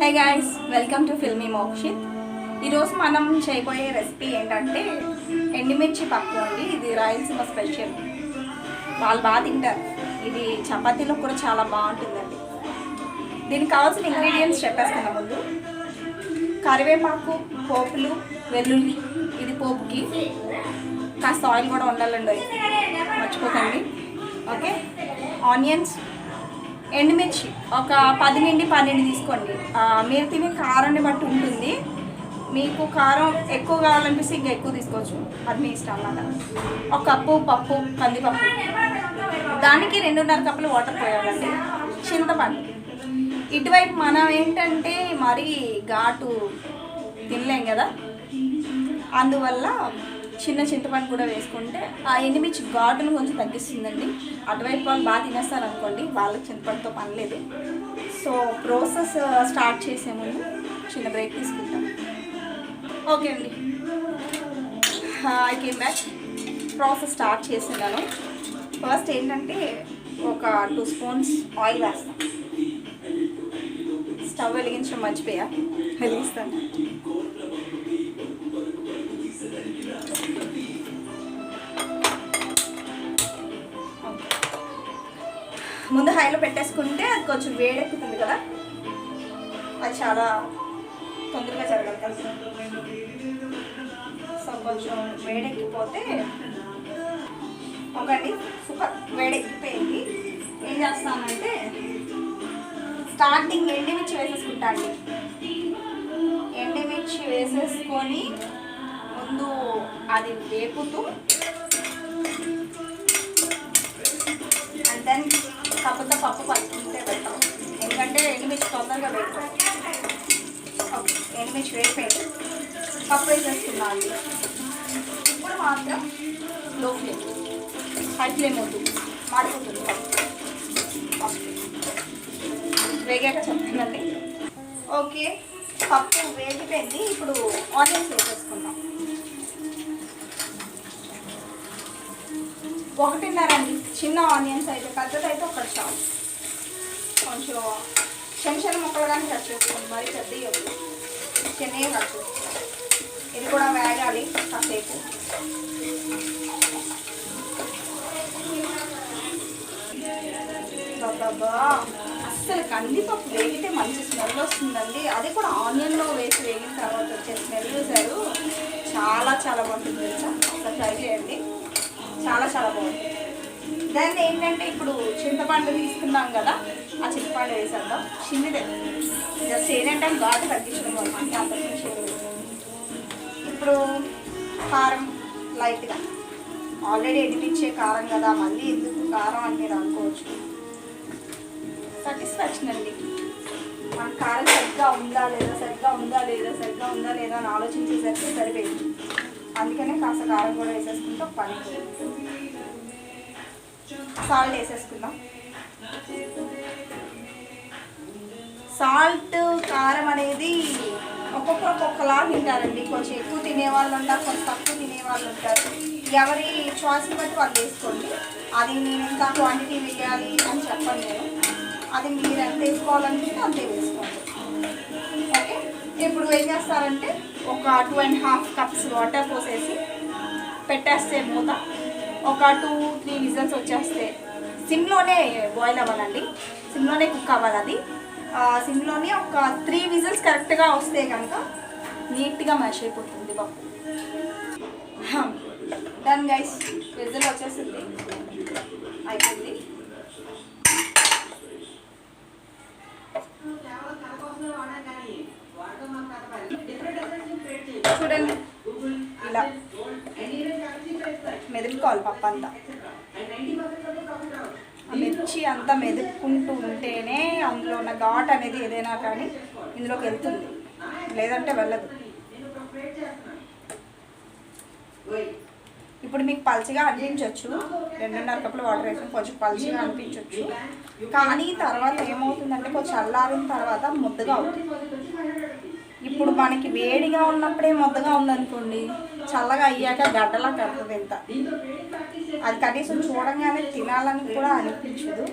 Hey guys, welcome to filmy Mokshith. ఈరోజు మనం చేయబోయే రెసిపీ ఏంటంటే ఎండుమిర్చి పప్పు అండి. ఇది రాయలసీమ స్పెషల్. వాళ్ళు బాగా తింటారు. ఇది చపాతీలో కూడా చాలా బాగుంటుందండి. దీనికి కావాల్సిన ఇంగ్రీడియంట్స్ చెప్పేసుకున్న ముందు కరివేపాకు, పోపులు, వెల్లుల్లి, ఇది పోపుకి కాస్త ఆయిల్ కూడా ఉండాలండి, మర్చిపోకండి. ఓకే, ఆనియన్స్, ఎండుమిర్చి ఒక 10 నుండి 12 తీసుకోండి. మీరు తినే కారాన్ని బట్టి ఉంటుంది. మీకు కారం ఎక్కువ కావాలనిపిస్తే ఇంకా ఎక్కువ తీసుకోవచ్చు, అది మీ ఇష్టం అన్నమాట. ఒక కప్పు పప్పు, కందిపప్పు, దానికి 2.5 కప్పులు వాటర్ పోయాలండి. చింతపండు, ఇటువైపు మనం ఏంటంటే మరీ ఘాటు తినలేం కదా, అందువల్ల చిన్న చింతపండు కూడా వేసుకుంటే ఆ ఎండుమిర్చి ఘాటును కొంచెం తగ్గిస్తుందండి. అటువైపు వాళ్ళు బాగా తినేస్తారు అనుకోండి, వాళ్ళకి చింతపండుతో పని లేదు. సో ప్రాసెస్ స్టార్ట్ చేసే ముందు చిన్న బ్రేక్ తీసుకుంటాం. ఓకే అండి, I came back. Process start చేస్తున్నాను. ఫస్ట్ ఏంటంటే ఒక 2 స్పూన్స్ ఆయిల్ వేస్తాం. స్టవ్ వెలిగించడం మర్చిపోయా, వెలిగిస్తాను. ముందు హైలో పెట్టేసుకుంటే అది కొంచెం వేడెక్కుతుంది కదా, అది చాలా తొందరగా జరగదు. సో కొంచెం వేడెక్కిపోతే ఒకటి సూపర్ వేడెక్కిపోయింది. ఏం చేస్తానంటే స్టార్టింగ్ ఎండుమిర్చి వేసేసుకుంటా అండి. ఎండుమిర్చి వేసేసుకొని ముందు అది వేపుతూ అండ్ దెన్ కాకపోతే పప్పు పట్టుకుంటే పెడతాం, ఎందుకంటే ఎండుమిర్చి తొందరగా వేస్తాం. ఓకే, ఎండుమిర్చి వేసిపోయి పప్పు వేసేసుకున్నాం అండి. ఇప్పుడు మాత్రం లో ఫ్లేమ్, హై ఫ్లేమ్ వద్దు, మాడిపోతుంది పప్పు. వేగాక చెప్తుందండి. ఓకే, పప్పు వేగిపోయింది. ఇప్పుడు ఆనియన్స్ వేసేసుకుందాం. 1.5 అండి, చిన్న ఆనియన్స్ అయితే, పెద్దదైతే ఒకటి చాలు. కొంచెం చిన్న ముక్కలుగానే కట్ చేసుకోండి, మరి పెద్దవి వద్దు, చిన్నవి కట్ చేసుకోండి. ఇది కూడా వేగాలి కాసేపు. బాబా, అస్సలు కందిపప్పు వేగితే మంచి స్మెల్ వస్తుందండి. అది కూడా ఆనియన్లో వేసి వేగిన తర్వాత వచ్చే స్మెల్ చూసారు, చాలా చాలా బాగుంటుంది తెలుసా. ఒకసారి ట్రై చేయండి, చాలా చాలా బాగుంటుంది. దాన్ని ఏంటంటే ఇప్పుడు చింతపండు తీసుకున్నాం కదా, ఆ చింతపండు వేసేద్దాం. చిన్నదే, జస్ట్ ఏంటంటే ఘాటు తగ్గించడం అనమాట, అంతకుమించి. ఇప్పుడు కారం లైట్గా, ఆల్రెడీ ఎండిపించే కారం కదా, మళ్ళీ ఎందుకు కారం అని మీరు అనుకోవచ్చు. సాటిస్ఫాక్షన్ అండి, మన కారం సరిగ్గా ఉందా లేదా, సరిగ్గా ఉందా లేదా, సరిగ్గా ఉందా లేదా అని ఆలోచించేసరికి సరిపోయింది. అందుకనే కాస్త కారం కూడా వేసేసుకుంటే ఒక పని. సాల్ట్ వేసేసుకుందాం. సాల్ట్ కారం అనేది ఒక్కొక్కరు ఒక్కొక్కలా తింటారండి. కొంచెం ఎక్కువ తినేవాళ్ళు ఉంటారు, కొంచెం తక్కువ తినేవాళ్ళు ఉంటారు. ఎవరి చాయిస్ని బట్టి వాళ్ళు వేసుకోండి. అది నేను ఎంత క్వాంటిటీ వేయాలి అని చెప్పండి నేను, అది మీరు ఎంత వేసుకోవాలనుకుంటే అంతే వేసుకోండి. ఓకే, ఇప్పుడు ఏం చేస్తారంటే ఒక 2.5 కప్స్ వాటర్ పోసేసి పెట్టేస్తే మూత, ఒక 2-3 విజిల్స్ వచ్చేస్తే సిమ్లోనే బాయిల్ అవ్వాలండి, సిమ్లోనే కుక్ అవ్వాలి. అది సిమ్లోనే ఒక 3 విజిల్స్ కరెక్ట్గా వస్తే కనుక నీట్గా మ్యాష్ అయిపోతుంది పప్పు. డన్ గైస్, విజిల్ వచ్చేసింది, అయిపోయింది. చూడండి, ఇలా మెదుపుకోవాలి పప్పు అంతా. మిర్చి అంతా మెదుపుకుంటూ ఉంటేనే అందులో ఉన్న ఘాట్ అనేది ఏదైనా కానీ ఇందులోకి వెళ్తుంది, లేదంటే వెళ్ళదు. ఇప్పుడు మీకు పల్చగా అనిపించవచ్చు, 2.5 కప్పులు వాటర్ వేసి కొంచెం పల్చగా అనిపించవచ్చు, కానీ తర్వాత ఏమవుతుందంటే కొంచెం చల్లారిన తర్వాత ముద్దగా అవుతుంది. ఇప్పుడు మనకి వేడిగా ఉన్నప్పుడే ముద్దగా ఉందనుకోండి, చల్లగా అయ్యాక గడ్డలా కడుతుంది ఎంత, అది కనీసం చూడంగానే తినాలని కూడా అనిపించదు.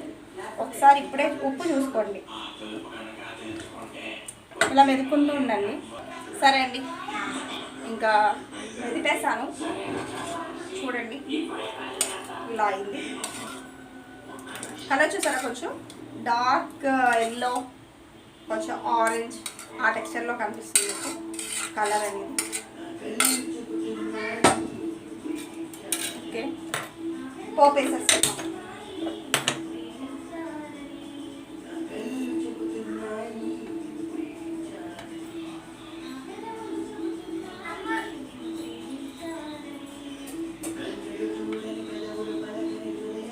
ఒకసారి ఇప్పుడే ఉప్పు చూసుకోండి. ఇలా మెదుకుంటూ ఉండండి. సరే అండి, ఇంకా మెదిపేసాను చూడండి, ఇలా అయింది. కలర్ చూసారా, కొంచెం డార్క్ ఎల్లో, కొంచెం ఆరెంజ్ ఆ టెక్స్చర్లో కనిపిస్తుంది కలర్ అనేది. ఓకే, పోపు వేసేస్తాను.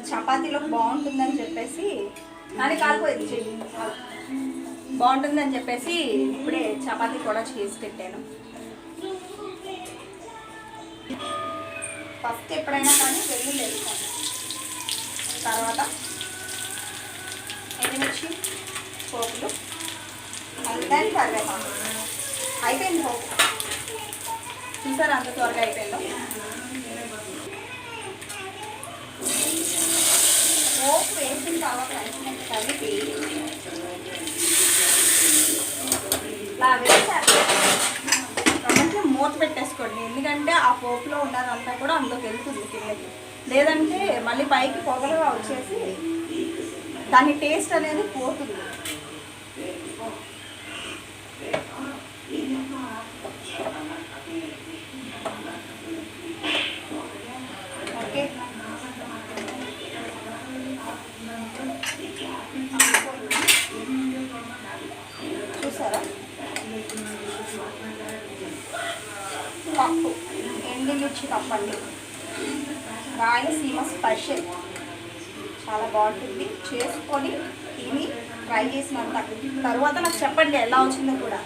చపాతీలో బాగుంటుందని చెప్పేసి కానీ కాలిపోయింది చెయ్యి, బాగుంటుందని చెప్పేసి ఇప్పుడే చపాతీ కూడా చేసి పెట్టాను. ఫస్ట్ ఎప్పుడైనా కానీ వెల్లుల్లి వేసుకోండి, తర్వాత ఎండుమిర్చి, పోపులు, దాన్ని కరివేపాకు. అయిపోయింది పోపు, చూసారా అంత త్వరగా అయిపోయిందో. పోపు వేసిన తర్వాత కలిపి ఇలా వేసారు, మంచిగా మూత పెట్టేసుకోండి. ఎందుకంటే ఆ పోపులో ఉన్నదంతా కూడా అందులోకి వెళ్తుంది కిందకి, లేదంటే మళ్ళీ పైకి పొగలుగా వచ్చేసి దాని టేస్ట్ అనేది పోతుంది. ఓకే, చూసారా పప్పు, ఎండుమిర్చి పప్పు అండి, రాయలసీమ స్పెషల్. చాలా బాగుంటుంది, చేసుకొని తిని ట్రై చేసినంత తర్వాత నాకు చెప్పండి ఎలా వచ్చిందో కూడా.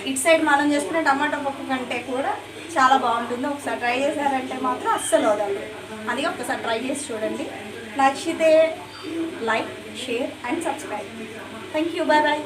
ఇటు సైడ్ మనం చేసుకునే టమాటా పప్పు కంటే కూడా చాలా బాగుంటుంది. ఒకసారి ట్రై చేశారంటే మాత్రం అస్సలు వదలదు. అది ఒకసారి ట్రై చేసి చూడండి. నచ్చితే like, share and subscribe. Thank you, bye bye.